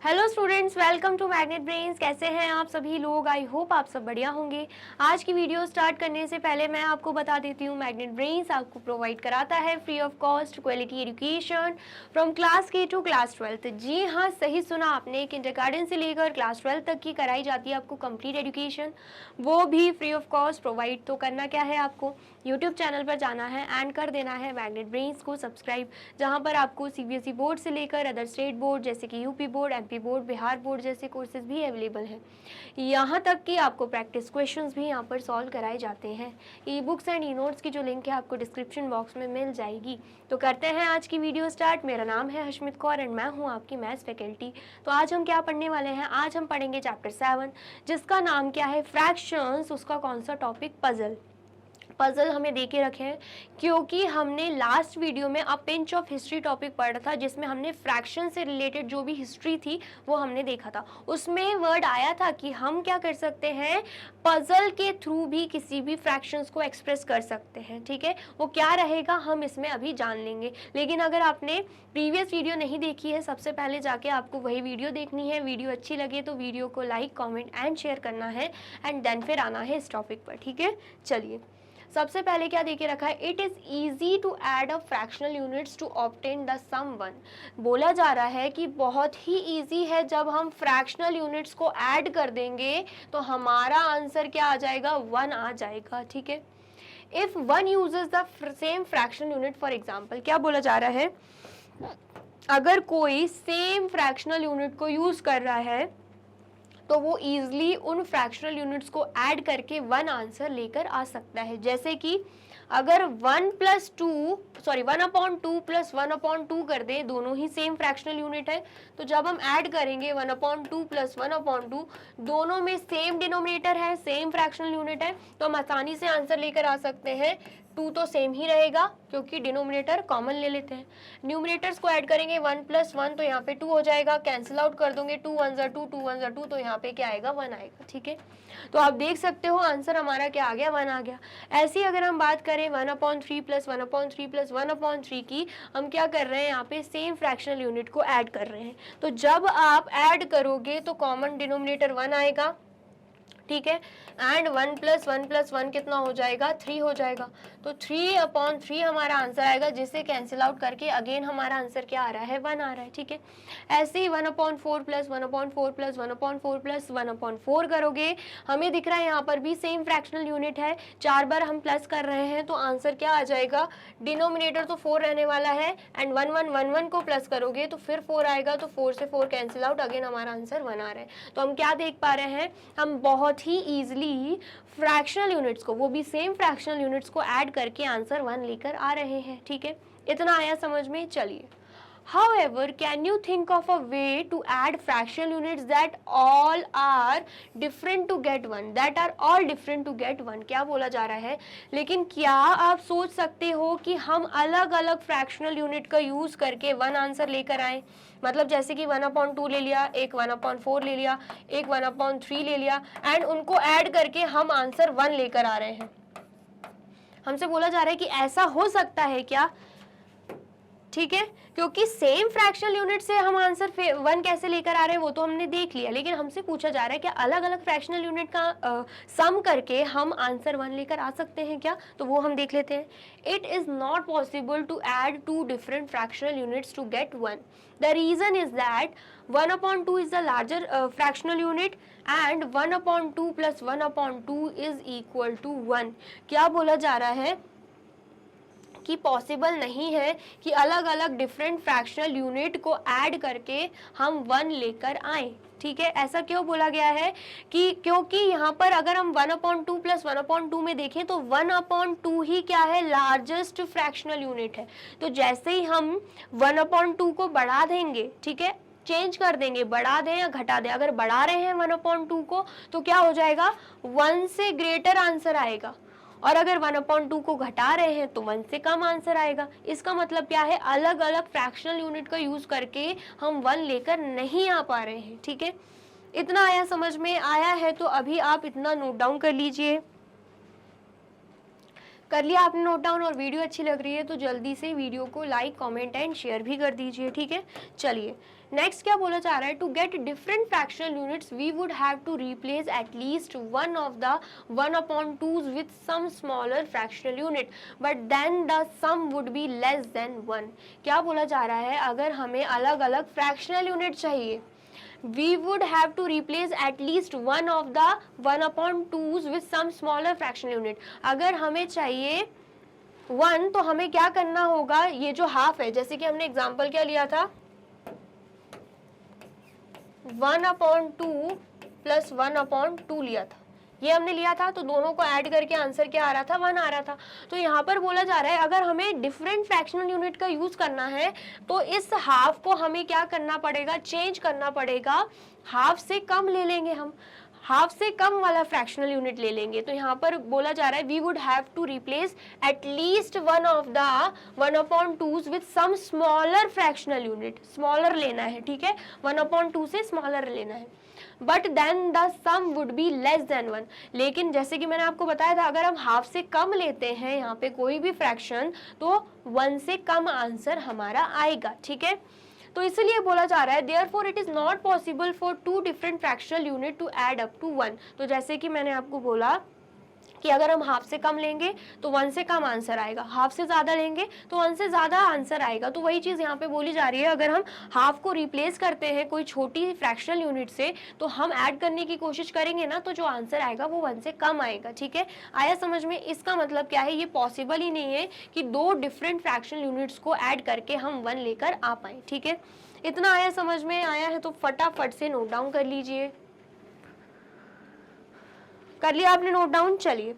Hello students, welcome to Magnet Brains. कैसे हैं आप सभी लोग? आई होप आप सब बढ़िया होंगे। आज की वीडियो स्टार्ट करने से पहले मैं आपको बता देती हूँ, मैग्नेट ब्रेन्स आपको प्रोवाइड कराता है free of cost quality education from class के टू क्लास 12। जी हाँ, सही सुना आपने, किंडरगार्टन से लेकर क्लास 12 तक की कराई जाती है आपको कंप्लीट एजुकेशन, वो भी फ्री ऑफ कॉस्ट प्रोवाइड। तो करना क्या है, आपको यूट्यूब चैनल पर जाना है एंड कर देना है मैग्नेट ब्रेन्स को सब्सक्राइब, जहाँ पर आपको सीबीएसई बोर्ड से लेकर अदर स्टेट बोर्ड जैसे कि UP board, MP board, Bihar board जैसे कोर्सेज भी अवेलेबल हैं। यहाँ तक कि आपको प्रैक्टिस क्वेश्चंस भी यहाँ पर सॉल्व कराए जाते हैं। E books and e notes की जो लिंक है आपको डिस्क्रिप्शन बॉक्स में मिल जाएगी। तो करते हैं आज की वीडियो स्टार्ट। मेरा नाम है हशमित कौर एंड मैं हूँ आपकी मैथ्स फैकल्टी। तो आज हम क्या पढ़ने वाले हैं? आज हम पढ़ेंगे चैप्टर 7, जिसका नाम क्या है? फ्रैक्शंस। उसका कौन सा टॉपिक? पजल। पजल हमें दे के रखे हैं क्योंकि हमने लास्ट वीडियो में a pinch of history topic पढ़ा था, जिसमें हमने फ्रैक्शन से रिलेटेड जो भी हिस्ट्री थी वो हमने देखा था। उसमें वर्ड आया था कि हम क्या कर सकते हैं, पजल के थ्रू भी किसी भी फ्रैक्शंस को एक्सप्रेस कर सकते हैं। ठीक है, वो क्या रहेगा हम इसमें अभी जान लेंगे। लेकिन अगर आपने प्रीवियस वीडियो नहीं देखी है, सबसे पहले जाके आपको वही वीडियो देखनी है। वीडियो अच्छी लगे तो वीडियो को लाइक, कॉमेंट एंड शेयर करना है एंड देन फिर आना है इस टॉपिक पर। ठीक है, चलिए सबसे पहले क्या देके रखा है? It is easy to add a fractional units to obtain the sum one. बोला जा रहा है कि बहुत ही ईजी है, जब हम फ्रैक्शनल यूनिट्स को ऐड कर देंगे तो हमारा आंसर क्या आ जाएगा? 1 आ जाएगा। ठीक है, if one uses the same fractional unit, for example क्या बोला जा रहा है, अगर कोई सेम फ्रैक्शनल यूनिट को यूज कर रहा है तो वो ईजिली उन फ्रैक्शनल यूनिट्स को ऐड करके 1 आंसर लेकर आ सकता है। जैसे कि अगर 1 प्लस 2 सॉरी 1/2 प्लस 1/2 कर दे, दोनों ही सेम फ्रैक्शनल यूनिट है, तो जब हम ऐड करेंगे 1/2 प्लस 1/2, दोनों में सेम डिनोमिनेटर है, सेम फ्रैक्शनल यूनिट है, तो हम आसानी से आंसर लेकर आ सकते हैं। 2 तो सेम ही रहेगा क्योंकि डिनोमिनेटर कॉमन ले लेते हैं। न्यूमिनेटर्स को ऐड करेंगे 1 प्लस 1, तो यहाँ पे 2 हो जाएगा, कैंसिल आउट कर दोगे 2 1 ज़ा 2 2 1 ज़ा 2, तो यहाँ पे क्या आएगा? 1 आएगा। ठीक है, तो आप देख सकते हो आंसर हमारा क्या आ गया? 1 आ गया। ऐसी अगर हम बात करें 1/3 प्लस 1/3 प्लस 1/3 की, हम क्या कर रहे हैं यहाँ पे? सेम फ्रैक्शनल यूनिट को ऐड कर रहे हैं। तो जब आप ऐड करोगे तो कॉमन डिनोमिनेटर 1 आएगा। ठीक है, एंड 1 प्लस 1 कितना हो जाएगा? 3 हो जाएगा। तो 3/3 हमारा आंसर आएगा, जिसे कैंसिल आउट करके अगेन हमारा आंसर क्या आ रहा है? 1 आ रहा है। ठीक है, ऐसे ही 1/4 प्लस 1/4 प्लस 1/4 प्लस 1/4 करोगे, हमें दिख रहा है यहाँ पर भी सेम फ्रैक्शनल यूनिट है, 4 बार हम प्लस कर रहे हैं, तो आंसर क्या आ जाएगा? डिनोमिनेटर तो 4 रहने वाला है, एंड 1 1 1 1 को प्लस करोगे तो फिर 4 आएगा, तो 4 से 4 कैंसिल आउट, अगेन हमारा आंसर 1 आ रहा है। तो हम क्या देख पा रहे हैं? हम बहुत ही इजीली फ्रैक्शनल यूनिट्स को, वो भी सेम फ्रैक्शनल यूनिट्स को ऐड करके आंसर 1 लेकर आ रहे हैं। ठीक है, इतना आया समझ में? चलिए, however can you think of a way to add fractional units that all are different to get 1, that are all different to get 1? क्या बोला जा रहा है? लेकिन क्या आप सोच सकते हो कि हम अलग अलग फ्रैक्शनल यूनिट का यूज करके 1 आंसर लेकर आए? मतलब जैसे कि 1/2 ले लिया, एक 1/4 ले लिया, एक 1/3 ले लिया, एंड उनको ऐड करके हम आंसर 1 लेकर आ रहे हैं। हमसे बोला जा रहा है कि ऐसा हो सकता है क्या? ठीक है, क्योंकि सेम फ्रैक्शनल यूनिट से हम आंसर 1 कैसे लेकर आ रहे हैं वो तो हमने देख लिया, लेकिन हमसे पूछा जा रहा है कि अलग अलग फ्रैक्शनल यूनिट का सम करके हम आंसर 1 लेकर आ सकते हैं क्या? तो वो हम देख लेते हैं। It is not possible to add 2 different fractional units to get 1. The reason is that 1/2 is the larger fractional unit and 1/2 plus 1/2 is equal to 1. क्या बोला जा रहा है कि पॉसिबल नहीं है कि अलग अलग डिफरेंट फ्रैक्शनल यूनिट को ऐड करके हम 1 लेकर आए। ठीक है, ऐसा क्यों बोला गया है? कि क्योंकि यहाँ पर अगर हम 1/2 प्लस 1/2 में देखें तो 1/2 ही क्या है? लार्जेस्ट फ्रैक्शनल यूनिट है। तो जैसे ही हम 1/2 को बढ़ा देंगे, ठीक है, चेंज कर देंगे, बढ़ा दें या घटा दें, अगर बढ़ा रहे हैं 1/2 को तो क्या हो जाएगा? 1 से ग्रेटर आंसर आएगा, और अगर 1/2 को घटा रहे हैं तो 1 से कम आंसर आएगा। इसका मतलब क्या है? अलग अलग फ्रैक्शनल यूनिट का यूज करके हम 1 लेकर नहीं आ पा रहे हैं। ठीक है, इतना आया समझ में? आया है तो अभी आप इतना नोट डाउन कर लीजिए। कर लिया आपने नोट डाउन, और वीडियो अच्छी लग रही है तो जल्दी से वीडियो को लाइक, कमेंट एंड शेयर भी कर दीजिए, ठीक है। चलिए नेक्स्ट क्या बोला जा रहा है, to get different fractional units we would have to replace at least one of the 1/2s with some smaller fractional unit but then the sum would be less than 1। क्या बोला जा रहा है, अगर हमें अलग अलग फ्रैक्शनल यूनिट चाहिए, we would have to replace at least one of the 1/2s with some smaller fractional unit। अगर हमें चाहिए 1 तो हमें क्या करना होगा, ये जो हाफ है, जैसे कि हमने एग्जांपल क्या लिया था, 1/2 प्लस 1/2 लिया था, ये हमने लिया था, तो दोनों को ऐड करके आंसर क्या आ रहा था, 1 आ रहा था। तो यहाँ पर बोला जा रहा है अगर हमें डिफरेंट फ्रैक्शनल यूनिट का यूज करना है तो इस हाफ को हमें क्या करना पड़ेगा, चेंज करना पड़ेगा, हाफ से कम ले लेंगे, हम हाफ से कम वाला फ्रैक्शनल यूनिट ले लेंगे। तो यहाँ पर बोला जा रहा है we would have to replace at least one of the 1/2s with some smaller fractional unit, smaller लेना है, ठीक है, 1/2 से स्मॉलर लेना है, but then the sum would be less than 1। लेकिन जैसे कि मैंने आपको बताया था अगर हम हाफ से कम लेते हैं यहाँ पे कोई भी फ्रैक्शन तो 1 से कम आंसर हमारा आएगा, ठीक है। तो इसलिए बोला जा रहा है therefore it is not possible for two different fractional unit to add up to 1। तो जैसे कि मैंने आपको बोला कि अगर हम हाफ से कम लेंगे तो 1 से कम आंसर आएगा, हाफ से ज़्यादा लेंगे तो 1 से ज़्यादा आंसर आएगा। तो वही चीज़ यहाँ पे बोली जा रही है, अगर हम हाफ को रिप्लेस करते हैं कोई छोटी फ्रैक्शनल यूनिट से तो हम ऐड करने की कोशिश करेंगे ना, तो जो आंसर आएगा वो 1 से कम आएगा, ठीक है। आया समझ में? इसका मतलब क्या है, ये पॉसिबल ही नहीं है कि 2 डिफरेंट फ्रैक्शनल यूनिट्स को ऐड करके हम 1 लेकर आ पाए, ठीक है। इतना आया समझ में? आया है तो फटाफट से नोट डाउन कर लीजिए। कर लिया आपने नोट डाउन? चलिए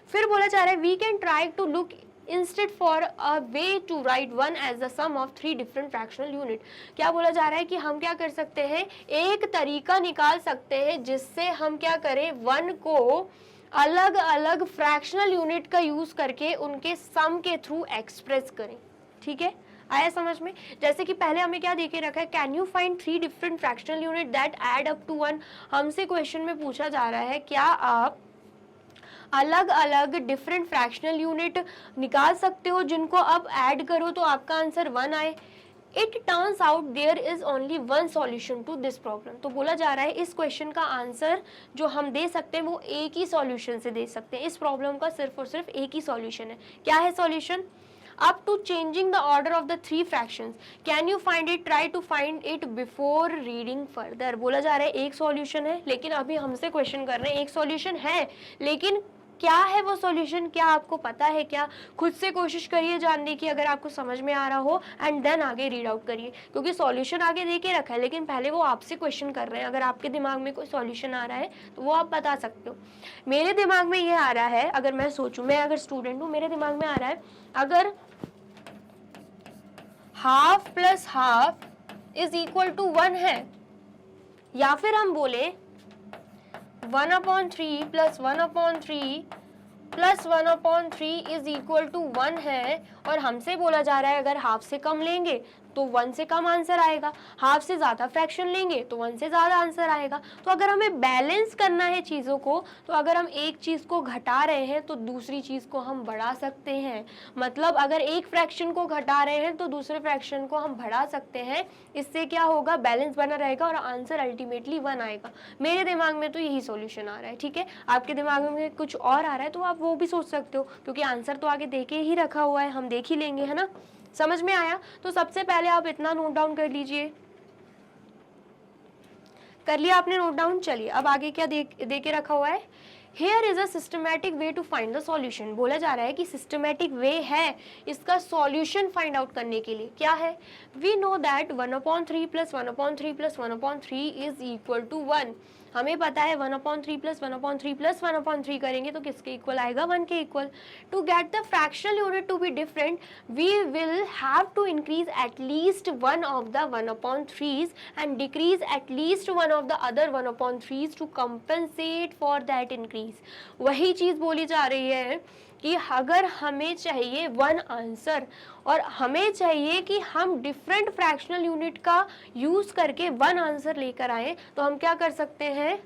फिर बोला जा रहा है we can try to look instead for a way to write 1 as the sum of 3 different fractional unit. क्या बोला जा रहा है कि हम क्या कर सकते हैं, एक तरीका निकाल सकते हैं जिससे हम क्या करें, 1 को अलग अलग फ्रैक्शनल यूनिट का यूज करके उनके सम के थ्रू एक्सप्रेस करें, ठीक है। आया समझ में? जैसे कि पहले हमें क्या देके रखा है, can you find 3 different fractional unit that add up to 1। हमसे क्वेश्चन में पूछा जा रहा है क्या आप अलग अलग डिफरेंट फ्रैक्शनल यूनिट निकाल सकते हो जिनको आप ऐड करो तो आपका आंसर 1 आए। It turns out there is only 1 solution to this problem. तो बोला जा रहा है इस क्वेश्चन का आंसर जो हम दे सकते हैं वो एक ही सॉल्यूशन से दे सकते हैं। इस प्रॉब्लम का सिर्फ और सिर्फ एक ही सॉल्यूशन है। क्या है solution? up to changing the order of the 3 fractions, can you find it, try to find it before reading further। बोला जा रहा है एक सॉल्यूशन है, लेकिन अभी हमसे क्वेश्चन कर रहे हैं एक सॉल्यूशन है, लेकिन क्या है वो सॉल्यूशन, क्या आपको पता है क्या? खुद से कोशिश करिए जानने की अगर आपको समझ में आ रहा हो, एंड देन आगे रीड आउट करिए, क्योंकि सॉल्यूशन आगे दे के रखा है लेकिन पहले वो आपसे क्वेश्चन कर रहे हैं। अगर आपके दिमाग में कोई सॉल्यूशन आ रहा है तो वो आप बता सकते हो। मेरे दिमाग में ये आ रहा है, अगर मैं सोचूं, मैं अगर स्टूडेंट हूँ, मेरे दिमाग में आ रहा है अगर half plus half is equal to 1 है, या फिर हम बोले 1/3 plus 1/3 plus 1/3 is equal to 1 है, और हमसे बोला जा रहा है अगर हाफ से कम लेंगे तो 1 से कम आंसर आएगा, हाफ से ज़्यादा फ्रैक्शन लेंगे तो 1 से ज़्यादा आंसर आएगा। तो अगर हमें बैलेंस करना है चीज़ों को, तो अगर हम एक चीज़ को घटा रहे हैं तो दूसरी चीज़ को हम बढ़ा सकते हैं। मतलब अगर एक फ्रैक्शन को घटा रहे हैं तो दूसरे फ्रैक्शन को हम बढ़ा सकते हैं। इससे क्या होगा, बैलेंस बना रहेगा और आंसर अल्टीमेटली 1 आएगा। मेरे दिमाग में तो यही सॉल्यूशन आ रहा है, ठीक है। आपके दिमाग में कुछ और आ रहा है तो आप वो भी सोच सकते हो, क्योंकि आंसर तो आगे दे के ही रखा हुआ है, हम देख ही लेंगे, है ना। समझ में आया? तो सबसे पहले आप इतना नोट डाउन कर लीजिए। कर लिया आपने नोट डाउन? चलिए अब आगे क्या दे के रखा हुआ है, Here is a systematic way to find the solution। बोला जा रहा है कि सिस्टमेटिक वे है इसका सॉल्यूशन फाइंड आउट करने के लिए। क्या है? We know that 1/3 plus 1/3 plus 1/3 is equal to 1। हमें पता है 1/3 प्लस 1/3 प्लस 1/3 करेंगे तो किसके इक्वल आएगा, 1 के equal. To get the fractional unit to be different we will have to increase at least 1 of the 1/3s and decrease at least 1 of the other 1/3s to compensate for that increase. वही चीज बोली जा रही है कि अगर हमें चाहिए 1 आंसर और हमें चाहिए कि हम डिफरेंट फ्रैक्शनल यूनिट का यूज करके 1 आंसर लेकर आए, तो हम क्या कर सकते हैं,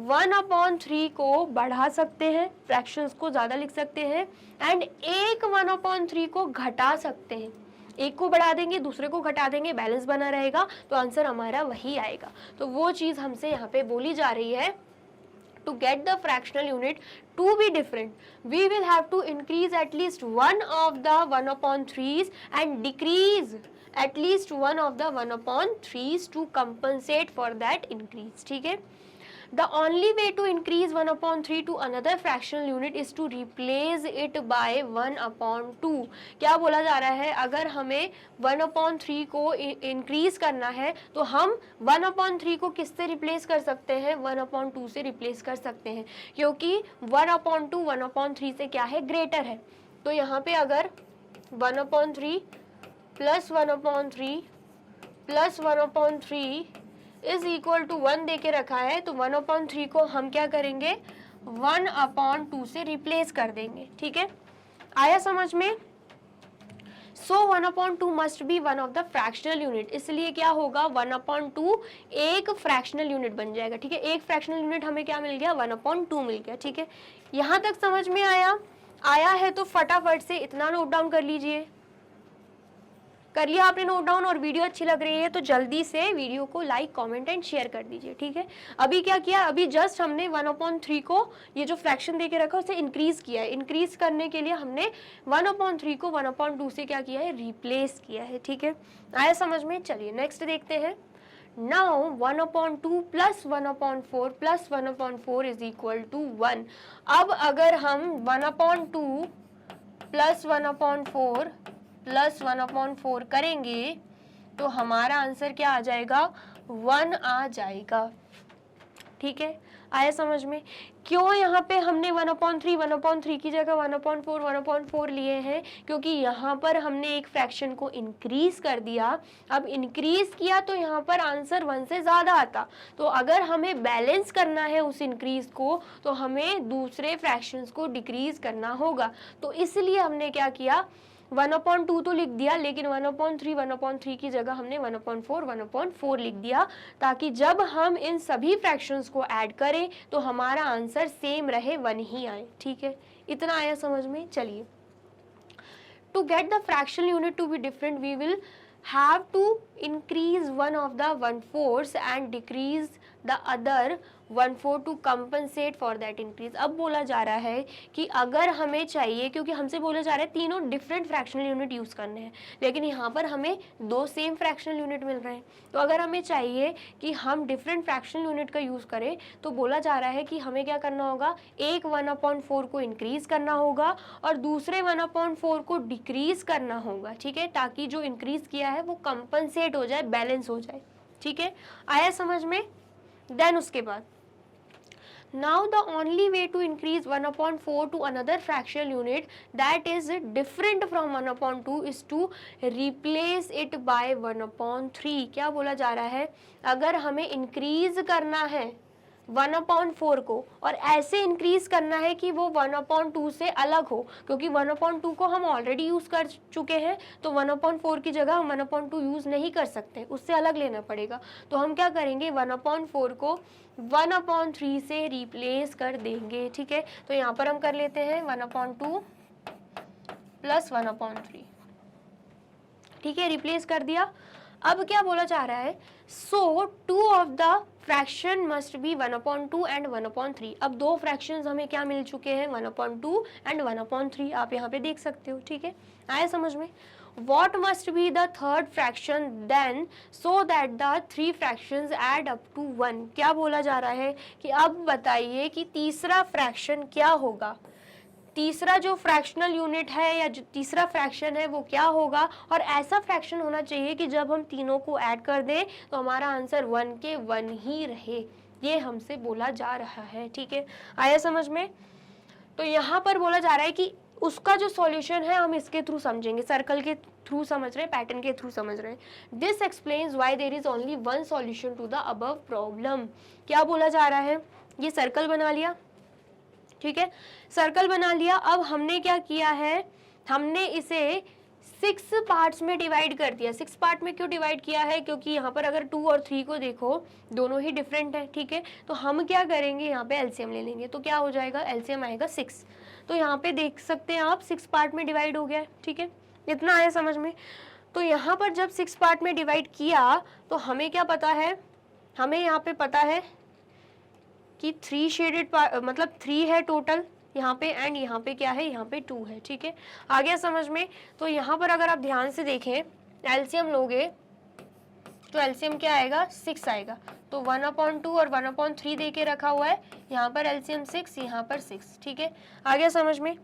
1/3 को बढ़ा सकते हैं, फ्रैक्शंस को ज़्यादा लिख सकते हैं, एंड एक 1/3 को घटा सकते हैं। एक को बढ़ा देंगे, दूसरे को घटा देंगे, बैलेंस बना रहेगा, तो आंसर हमारा वही आएगा। तो वो चीज़ हमसे यहाँ पे बोली जा रही है, to get the fractional unit to be different, we will have to increase at least one of the 1/3s and decrease at least one of the 1/3s to compensate for that increase. ठीक है, the only way to increase 1/3 to another fractional unit is to replace it by 1/2. क्या बोला जा रहा है, अगर हमें 1/3 को इंक्रीज करना है तो हम 1/3 को किससे रिप्लेस कर सकते हैं, 1/2 से रिप्लेस कर सकते हैं, क्योंकि 1/2 1/3 से क्या है, ग्रेटर है। तो यहाँ पे अगर 1/3 plus 1/3 plus 1/3 is equal to 1 दे के रखा है, तो 1/3 को हम क्या करेंगे, 1/2 से रिप्लेस कर देंगे। ठीक है, आया समझ में। सो 1/2 must be one of the fractional unit, इसलिए क्या होगा, 1/2 एक फ्रैक्शनल यूनिट बन जाएगा। ठीक है, एक फ्रैक्शनल यूनिट हमें क्या मिल गया, 1/2 मिल गया। ठीक है, यहाँ तक समझ में आया है तो फटाफट से इतना नोट डाउन कर लीजिए। कर लिया आपने नोट डाउन, और वीडियो अच्छी लग रही है तो जल्दी से वीडियो को लाइक, कमेंट एंड शेयर कर दीजिए। ठीक है, अभी क्या किया, अभी जस्ट हमने 1/3 को, ये जो फ्रैक्शन देके रखा उसे इंक्रीज किया है। इंक्रीज करने के लिए हमने 1/3 को 1/2 से क्या किया है, रिप्लेस किया है। ठीक है, आया समझ में। चलिए नेक्स्ट देखते हैं। Now 1/2 plus 1/4 plus 1/4 is equal to 1। अब अगर हम 1/2 प्लस 1/4 प्लस 1/4 करेंगे तो हमारा आंसर क्या आ जाएगा, 1 आ जाएगा। ठीक है, आया समझ में। क्यों यहाँ पे हमने 1/3 की जगह 1/4 लिए हैं, क्योंकि यहाँ पर हमने एक फ्रैक्शन को इंक्रीज कर दिया। अब इंक्रीज किया तो यहाँ पर आंसर 1 से ज़्यादा आता, तो अगर हमें बैलेंस करना है उस इंक्रीज को तो हमें दूसरे फ्रैक्शंस को डिक्रीज करना होगा। तो इसलिए हमने क्या किया, 1/2 तो लिख दिया, लेकिन 1/3 की जगह हमने 1/4 लिख दिया, ताकि जब हम इन सभी फ्रैक्शंस को ऐड करें तो हमारा आंसर सेम रहे, 1 ही आए। ठीक है, इतना आया समझ में। चलिए, to get the fractional unit to be different we will have to increase one of the 1/4 and decrease the other 1/4 to compensate for that increase। अब बोला जा रहा है कि अगर हमें चाहिए, क्योंकि हमसे बोला जा रहा है तीनों डिफरेंट फ्रैक्शनल यूनिट यूज़ करने हैं, लेकिन यहाँ पर हमें 2 सेम फ्रैक्शनल यूनिट मिल रहे हैं। तो अगर हमें चाहिए कि हम डिफरेंट फ्रैक्शनल यूनिट का यूज़ करें तो बोला जा रहा है कि हमें क्या करना होगा, एक 1/4 को इंक्रीज़ करना होगा और दूसरे 1/4 को डिक्रीज़ करना होगा। ठीक है, ताकि जो इंक्रीज़ किया है वो कंपनसेट हो जाए, बैलेंस हो जाए। ठीक है, आया समझ में। देन उसके बाद now the only way to increase 1/4 to another fractional unit that is different from 1/2 is to replace it by 1/3। क्या बोला जा रहा है, अगर हमें इंक्रीज करना है 1/4 को और ऐसे इंक्रीज करना है कि वो 1/2 से अलग हो, क्योंकि 1/2 को हम ऑलरेडी यूज़ कर चुके हैं, तो 1/4 की जगह हम 1/2 यूज़ नहीं कर सकते, उससे अलग लेना पड़ेगा। तो हम क्या करेंगे, 1/4 को 1/3 से रिप्लेस कर देंगे। ठीक है, तो यहाँ पर हम कर लेते हैं 1/2 प्लस 1/3। ठीक है, रिप्लेस कर दिया। अब क्या बोला जा रहा है, सो 2 of the fraction must be 1/2 and 1/3। अब 2 फ्रैक्शंस हमें क्या मिल चुके हैं, 1/2 एंड 1/3, आप यहाँ पे देख सकते हो। ठीक है, आया समझ में। What must be the third fraction then so that the 3 fractions add up to 1। क्या बोला जा रहा है कि अब बताइए कि तीसरा फ्रैक्शन क्या होगा, तीसरा जो फ्रैक्शनल यूनिट है या जो तीसरा फ्रैक्शन है वो क्या होगा, और ऐसा फ्रैक्शन होना चाहिए कि जब हम तीनों को ऐड कर दें तो हमारा आंसर 1 के 1 ही रहे, ये हमसे बोला जा रहा है। ठीक है, आया समझ में। तो यहाँ पर बोला जा रहा है कि उसका जो सॉल्यूशन है हम इसके थ्रू समझेंगे, सर्कल के थ्रू समझ रहे हैं, पैटर्न के थ्रू समझ रहे हैं। This explains why there is only 1 solution to the above problem. क्या बोला जा रहा है, ये सर्कल बना लिया। ठीक है, सर्कल बना लिया। अब हमने क्या किया है, हमने इसे 6 पार्ट्स में डिवाइड कर दिया। 6 पार्ट में क्यों डिवाइड किया है? क्योंकि यहाँ पर अगर 2 और 3 को देखो दोनों ही डिफरेंट है, ठीक है। तो हम क्या करेंगे, यहाँ पे एलसीएम ले लेंगे। तो क्या हो जाएगा, एलसीएम आएगा 6। तो यहाँ पे देख सकते हैं आप 6 पार्ट में डिवाइड हो गया है, ठीक है। इतना आया समझ में। तो यहाँ पर जब 6 पार्ट में डिवाइड किया तो हमें क्या पता है, हमें यहाँ पे पता है कि 3 शेडेड मतलब 3 है टोटल यहाँ पे, एंड यहाँ पे क्या है, यहाँ पे 2 है, ठीक है। आ गया समझ में। तो यहाँ पर अगर आप ध्यान से देखें, एलसीएम लोगे तो एलसीएम क्या आएगा, 6 आएगा। तो 1/2 और 1/3 दे के रखा हुआ है, यहाँ पर एलसीएम 6, यहाँ पर 6, ठीक है। आ गया समझ में।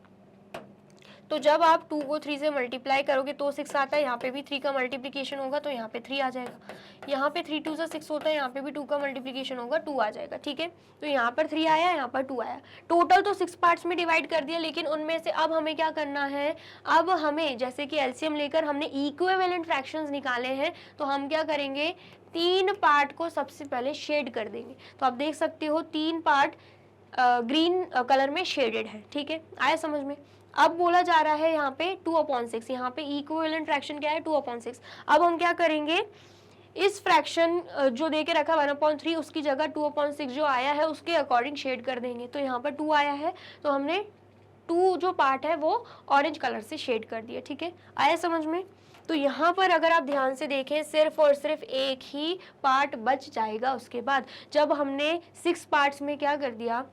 तो जब आप 2 को 3 से मल्टीप्लाई करोगे तो 6 आता है, यहाँ पे भी 3 का मल्टीप्लिकेशन होगा तो यहाँ पे 3 आ जाएगा। यहाँ पे 3 2 से 6 होता है, यहाँ पे भी 2 का मल्टीप्लिकेशन होगा, 2 आ जाएगा, ठीक है। तो यहाँ पर 3 आया, यहाँ पर 2 आया। टोटल तो 6 पार्ट्स में डिवाइड कर दिया, लेकिन उनमें से अब हमें क्या करना है, अब हमें जैसे कि एलसीएम लेकर हमने इक्विवेलेंट फ्रैक्शंस निकाले हैं, तो हम क्या करेंगे, 3 पार्ट को सबसे पहले शेड कर देंगे। तो आप देख सकते हो 3 पार्ट ग्रीन कलर में शेडेड है, ठीक है। आया समझ में। अब बोला जा रहा है यहाँ पे 2/6, यहाँ पे इक्विवेलेंट फ्रैक्शन क्या है, 2/6। अब हम क्या करेंगे, इस फ्रैक्शन जो दे के रखा 1/3, उसकी जगह 2/6 जो आया है उसके अकॉर्डिंग शेड कर देंगे। तो यहाँ पर 2 आया है, तो हमने 2 जो पार्ट है वो ऑरेंज कलर से शेड कर दिया, ठीक है। आया समझ में। तो यहाँ पर अगर आप ध्यान से देखें, सिर्फ और सिर्फ एक ही पार्ट बच जाएगा उसके बाद। जब हमने 6 पार्ट्स में क्या कर दिया,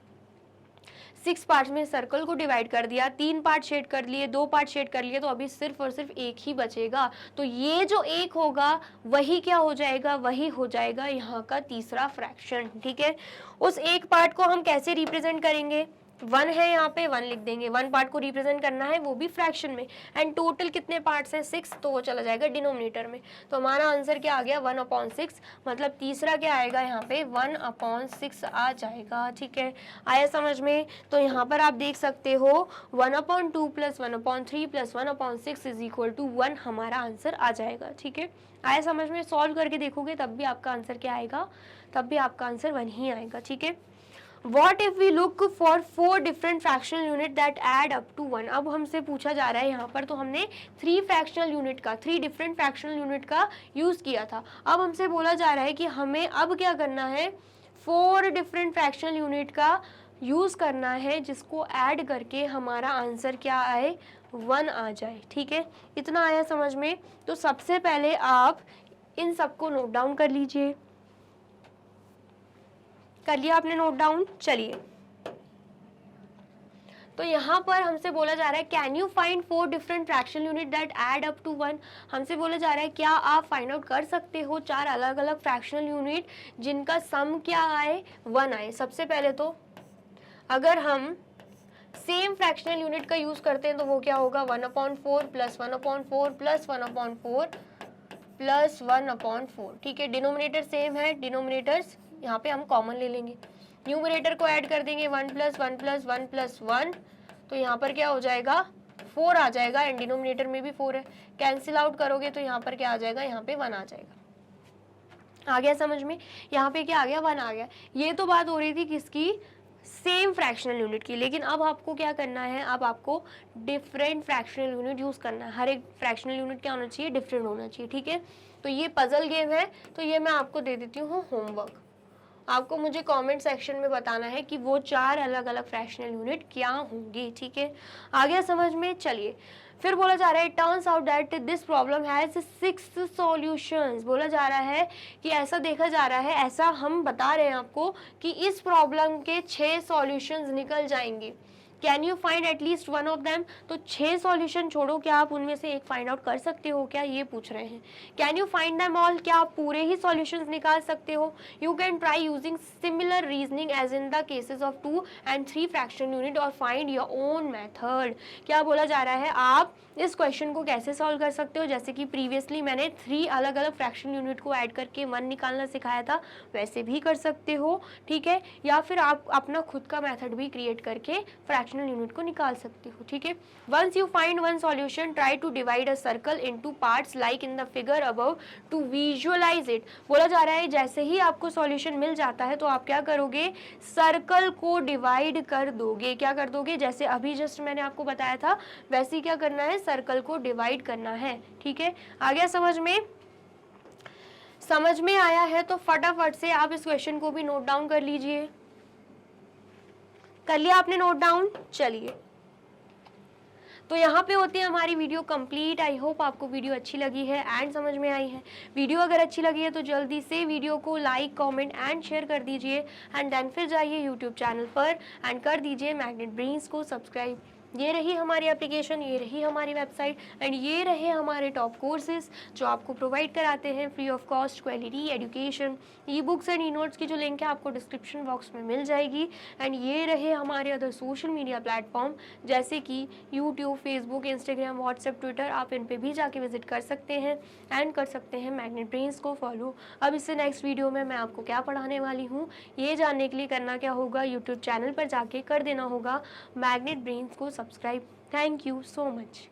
6 पार्ट्स में सर्कल को डिवाइड कर दिया, 3 पार्ट शेड कर लिए, 2 पार्ट शेड कर लिए, तो अभी सिर्फ और सिर्फ एक ही बचेगा। तो ये जो एक होगा वही क्या हो जाएगा, वही हो जाएगा यहाँ का तीसरा फ्रैक्शन, ठीक है। उस एक पार्ट को हम कैसे रिप्रेजेंट करेंगे, 1 है यहाँ पे, 1 लिख देंगे। 1 पार्ट को रिप्रेजेंट करना है, वो भी फ्रैक्शन में, एंड टोटल कितने पार्ट्स हैं, 6, तो वो चला जाएगा डिनोमिनेटर में। तो हमारा आंसर क्या आ गया, 1/6, मतलब तीसरा क्या आएगा यहाँ पे, 1/6 आ जाएगा, ठीक है। आया समझ में। तो यहाँ पर आप देख सकते हो 1/2 + 1/3 + 1/6 = 1 हमारा आंसर आ जाएगा, ठीक है। आया समझ में। सॉल्व करके देखोगे तब भी आपका आंसर क्या आएगा, तब भी आपका आंसर 1 ही आएगा, ठीक है। What if we look for 4 different fractional unit that add up to 1? अब हमसे पूछा जा रहा है यहाँ पर, तो हमने 3 फ्रैक्शनल यूनिट का, 3 डिफरेंट फ्रैक्शनल यूनिट का यूज़ किया था। अब हमसे बोला जा रहा है कि हमें अब क्या करना है, 4 डिफरेंट फ्रैक्शनल यूनिट का यूज़ करना है, जिसको ऐड करके हमारा आंसर क्या आए, 1 आ जाए, ठीक है। इतना आया समझ में। तो सबसे पहले आप इन सबको नोट डाउन कर लीजिए। कर लिया आपने नोट डाउन, चलिए। तो यहाँ पर हमसे बोला जा रहा है, can you find 4 different fractional unit that add up to 1? हमसे बोला जा रहा है क्या आप फाइंड आउट कर सकते हो 4 अलग अलग फ्रैक्शनल यूनिट जिनका सम क्या आए, 1 आए। सबसे पहले तो अगर हम सेम फ्रैक्शनल यूनिट का यूज करते हैं तो वो क्या होगा, 1/4 + 1/4 + 1/4 + 1/4, ठीक है। डिनोमिनेटर सेम है, डिनोमिनेटर्स यहाँ पे हम कॉमन ले लेंगे, न्यूमरेटर को ऐड कर देंगे, 1 + 1 + 1 + 1, तो यहाँ पर क्या हो जाएगा, 4 आ जाएगा, एंड डिनोमिनेटर में भी 4 है। कैंसिल आउट करोगे तो यहाँ पर क्या आ जाएगा, यहाँ पे 1 आ जाएगा। आ गया समझ में। यहाँ पे क्या आ गया, 1 आ गया। ये तो बात हो रही थी किसकी, सेम फ्रैक्शनल यूनिट की। लेकिन अब आपको क्या करना है, अब आपको डिफरेंट फ्रैक्शनल यूनिट यूज करना है। हर एक फ्रैक्शनल यूनिट क्या होना चाहिए, डिफरेंट होना चाहिए, ठीक है। तो ये पजल गेम है, तो ये मैं आपको दे देती हूँ होमवर्क। आपको मुझे कमेंट सेक्शन में बताना है कि वो 4 अलग अलग फ्रैक्शनल यूनिट क्या होंगी, ठीक है। आ गया समझ में। चलिए फिर बोला जा रहा है, turns out that this problem has 6 solutions. बोला जा रहा है कि ऐसा देखा जा रहा है, ऐसा हम बता रहे हैं आपको कि इस प्रॉब्लम के 6 सॉल्यूशंस निकल जाएंगे। Can you find at least 1 of them? तो 6 सॉल्यूशन छोड़ो, क्या आप उनमें से एक फाइंड आउट कर सकते हो क्या, ये पूछ रहे हैं। Can you find them all? क्या आप पूरे ही सॉल्यूशंस निकाल सकते हो? You can try using similar reasoning as in the cases of 2 and 3 fractional unit और फाइंड योर ओन मेथड। क्या बोला जा रहा है, आप इस क्वेश्चन को कैसे सॉल्व कर सकते हो, जैसे कि प्रीवियसली मैंने 3 अलग अलग फ्रैक्शनल यूनिट को ऐड करके 1 निकालना सिखाया था, वैसे भी कर सकते हो, ठीक है। या फिर आप अपना खुद का मेथड भी क्रिएट करके फ्रैक्शन फ्रैक्शनल यूनिट को निकाल सकते हो, ठीक है। Once you find one solution, try to divide a circle into parts like in the figure above to visualise it. बोला जा रहा है जैसे ही आपको सॉल्यूशन मिल जाता है तो आप क्या करोगे, सर्कल को डिवाइड कर दोगे। क्या कर दोगे, जैसे अभी जस्ट मैंने आपको बताया था वैसे ही क्या करना है, सर्कल को डिवाइड करना है, ठीक है। आ गया समझ में? समझ में आया है तो फटाफट से आप इस क्वेश्चन को भी नोट डाउन कर लीजिए। कर लिया आपने नोट डाउन? चलिए, तो यहाँ पे होती है हमारी वीडियो कंप्लीट। आई होप आपको वीडियो अच्छी लगी है एंड समझ में आई है। वीडियो अगर अच्छी लगी है तो जल्दी से वीडियो को लाइक, कमेंट एंड शेयर कर दीजिए एंड देन फिर जाइए यूट्यूब चैनल पर एंड कर दीजिए मैग्नेट ब्रेन्स को सब्सक्राइब। ये रही हमारी एप्लीकेशन, ये रही हमारी वेबसाइट एंड ये रहे हमारे टॉप कोर्सेज जो आपको प्रोवाइड कराते हैं free of cost quality education. E books and e notes की जो लिंक है आपको डिस्क्रिप्शन बॉक्स में मिल जाएगी एंड ये रहे हमारे अदर सोशल मीडिया प्लेटफॉर्म जैसे कि YouTube, Facebook, Instagram, WhatsApp, Twitter. आप इन पे भी जाके विजिट कर सकते हैं एंड कर सकते हैं मैग्नेट ब्रेन्स को फॉलो। अब इससे नेक्स्ट वीडियो में मैं आपको क्या पढ़ाने वाली हूँ ये जानने के लिए करना क्या होगा, यूट्यूब चैनल पर जाके कर देना होगा मैग्नेट ब्रेन्स को subscribe. Thank you so much.